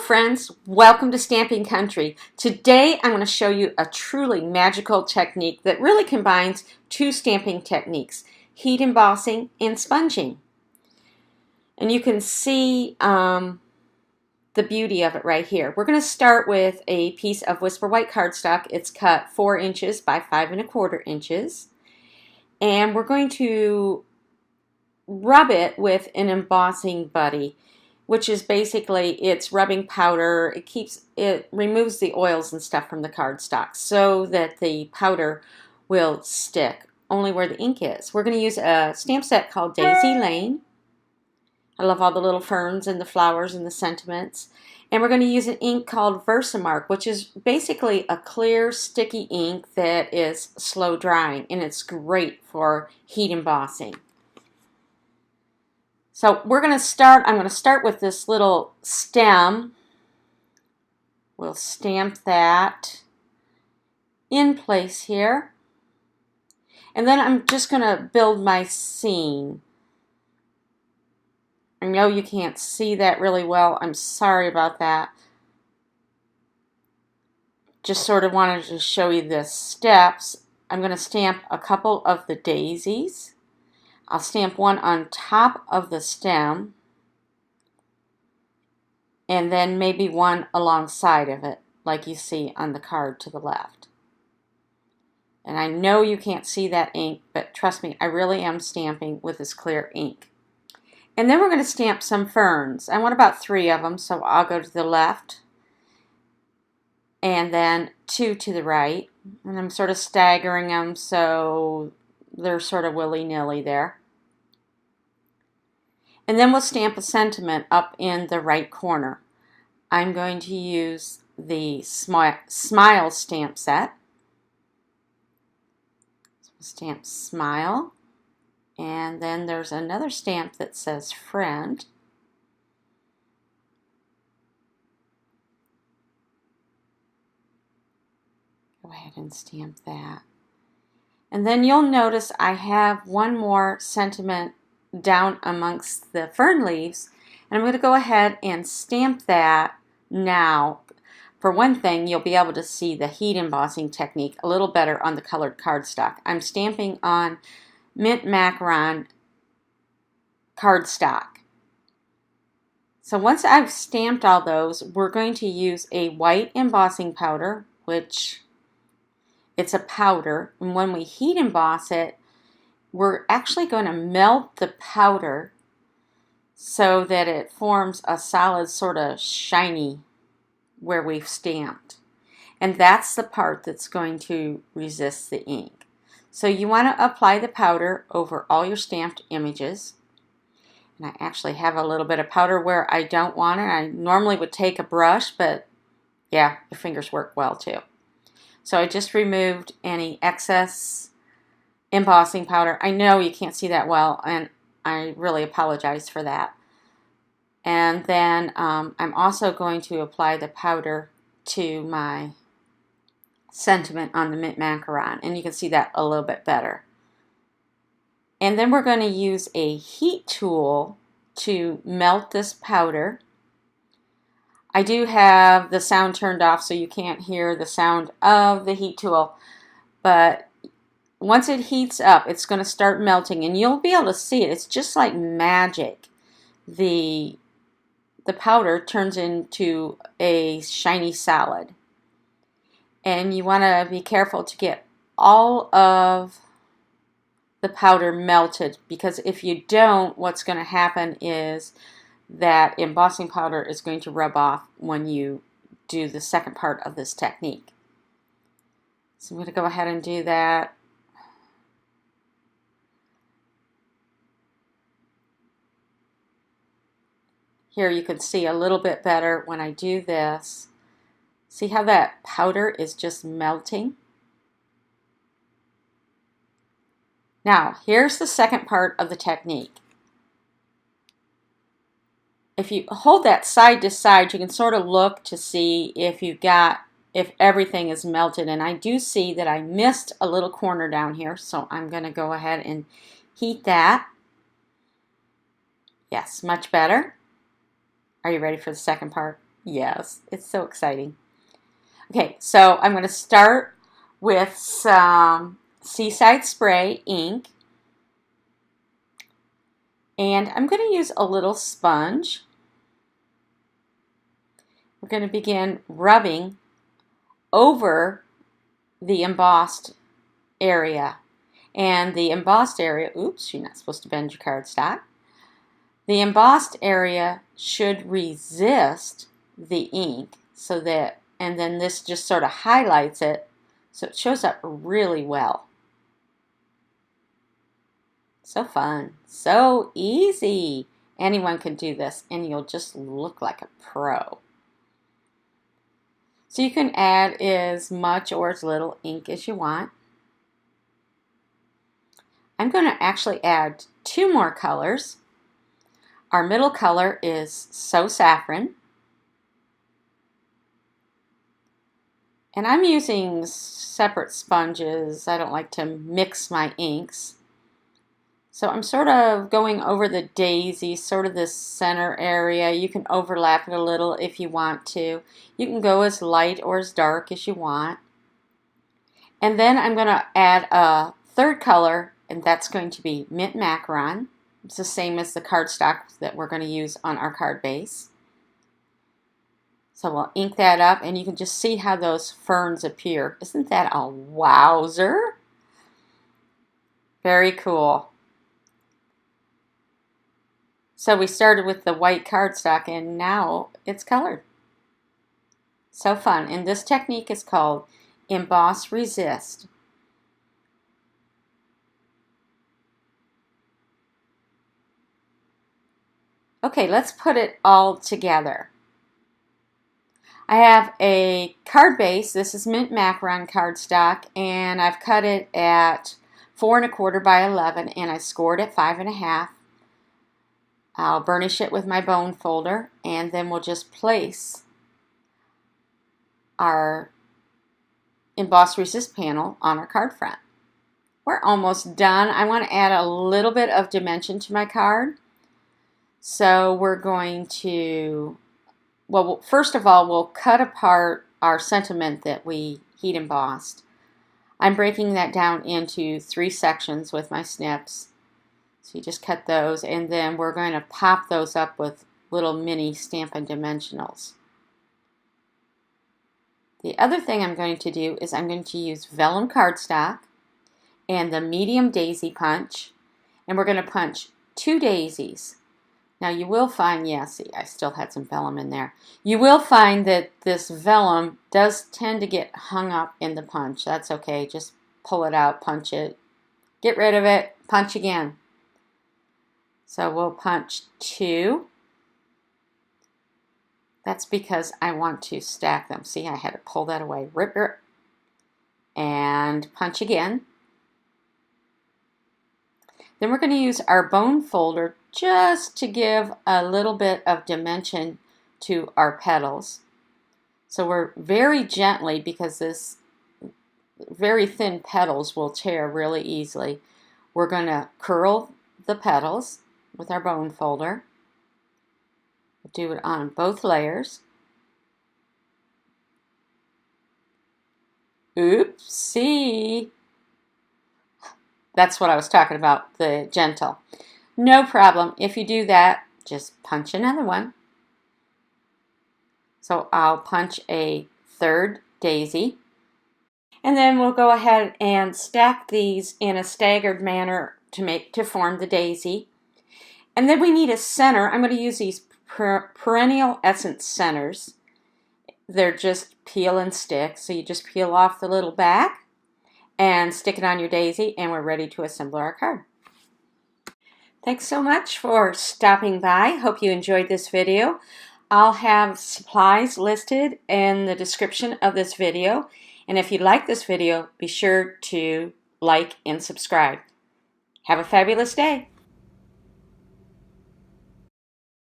friends, welcome to Stamping Country. Today I'm going to show you a truly magical technique that really combines two stamping techniques, heat embossing and sponging. And you can see the beauty of it right here. We're going to start with a piece of Whisper White cardstock. It's cut 4 inches by 5 1/4 inches. And we're going to rub it with an Embossing Buddy, which is basically it's rubbing powder. It removes the oils and stuff from the cardstock so that the powder will stick only where the ink is. We're going to use a stamp set called Daisy Lane. I love all the little ferns and the flowers and the sentiments. And we're going to use an ink called Versamark, which is basically a clear, sticky ink that is slow drying, and it's great for heat embossing. So I'm going to start with this little stem. We'll stamp that in place here. And then I'm just going to build my scene. I know you can't see that really well. I'm sorry about that. Just sort of wanted to show you the steps. I'm going to stamp a couple of the daisies. I'll stamp one on top of the stem and then maybe one alongside of it, like you see on the card to the left. And I know you can't see that ink, but trust me, I really am stamping with this clear ink. And then we're going to stamp some ferns. I want about 3 of them, so I'll go to the left and then 2 to the right. And I'm sort of staggering them so they're sort of willy-nilly there. And then we'll stamp a sentiment up in the right corner. I'm going to use the Smile stamp set. So we'll stamp Smile. And then there's another stamp that says Friend. Go ahead and stamp that. And then you'll notice I have one more sentiment down amongst the fern leaves, and I'm going to go ahead and stamp that now. For one thing, you'll be able to see the heat embossing technique a little better on the colored cardstock. I'm stamping on mint macaron cardstock. So once I've stamped all those, we're going to use a white embossing powder, which it's a powder, and when we heat emboss it, we're actually going to melt the powder so that it forms a solid sort of shiny where we've stamped. And that's the part that's going to resist the ink. So you want to apply the powder over all your stamped images. And I actually have a little bit of powder where I don't want it. I normally would take a brush, but yeah, your fingers work well too. So I just removed any excess embossing powder. I know you can't see that well, and I really apologize for that. And then I'm also going to apply the powder to my sentiment on the mint macaron, and you can see that a little bit better. And then we're going to use a heat tool to melt this powder. I do have the sound turned off so you can't hear the sound of the heat tool, but once it heats up, it's going to start melting, and you'll be able to see it. It's just like magic. The powder turns into a shiny solid. And you want to be careful to get all of the powder melted, because if you don't, what's going to happen is that embossing powder is going to rub off when you do the second part of this technique. So I'm going to go ahead and do that. Here you can see a little bit better when I do this. See how that powder is just melting? Now, here's the second part of the technique. If you hold that side to side, you can sort of look to see if everything is melted. And I do see that I missed a little corner down here, so I'm going to go ahead and heat that. Yes, much better. Are you ready for the second part? Yes, it's so exciting. Okay, so I'm going to start with some Seaside Spray Ink. And I'm going to use a little sponge. We're going to begin rubbing over the embossed area. And the embossed area, oops, you're not supposed to bend your cardstock. The embossed area should resist the ink so that, and then this just sort of highlights it so it shows up really well. So fun, so easy. Anyone can do this and you'll just look like a pro. So you can add as much or as little ink as you want. I'm going to actually add 2 more colors. Our middle color is So Saffron. And I'm using separate sponges. I don't like to mix my inks. So I'm sort of going over the daisy, sort of this center area. You can overlap it a little if you want to. You can go as light or as dark as you want. And then I'm going to add a 3rd color, and that's going to be Mint Macaron. It's the same as the cardstock that we're going to use on our card base. So we'll ink that up, and you can just see how those ferns appear. Isn't that a wowzer? Very cool. So we started with the white cardstock and now it's colored. So fun. And this technique is called Emboss Resist. Okay, let's put it all together. I have a card base. This is Mint Macaron cardstock, and I've cut it at 4 1/4 by 11, and I scored at 5 1/2. I'll burnish it with my bone folder, and then we'll just place our Emboss Resist panel on our card front. We're almost done. I want to add a little bit of dimension to my card. So we're going to, well, first of all, we'll cut apart our sentiment that we heat embossed. I'm breaking that down into 3 sections with my snips. So you just cut those, and then we're going to pop those up with little mini Stampin' Dimensionals. The other thing I'm going to do is I'm going to use Vellum cardstock and the medium daisy punch, and we're going to punch 2 daisies. Now you will find, yeah, see, I still had some vellum in there. You will find that this vellum does tend to get hung up in the punch. That's okay, just pull it out, punch it, get rid of it, punch again. So we'll punch 2. That's because I want to stack them. See, I had to pull that away. Rip, rip. And punch again. Then we're going to use our bone folder just to give a little bit of dimension to our petals. So we're very gently, because this very thin petals will tear really easily, we're going to curl the petals with our bone folder. Do it on both layers. Oopsie. That's what I was talking about, the gentle. No problem. If you do that, just punch another one. So I'll punch a 3rd daisy. And then we'll go ahead and stack these in a staggered manner to form the daisy. And then we need a center. I'm going to use these Perennial Essence centers. They're just peel and stick. So you just peel off the little back and stick it on your daisy, and we're ready to assemble our card. Thanks so much for stopping by. Hope you enjoyed this video. I'll have supplies listed in the description of this video. And if you like this video, be sure to like and subscribe. Have a fabulous day.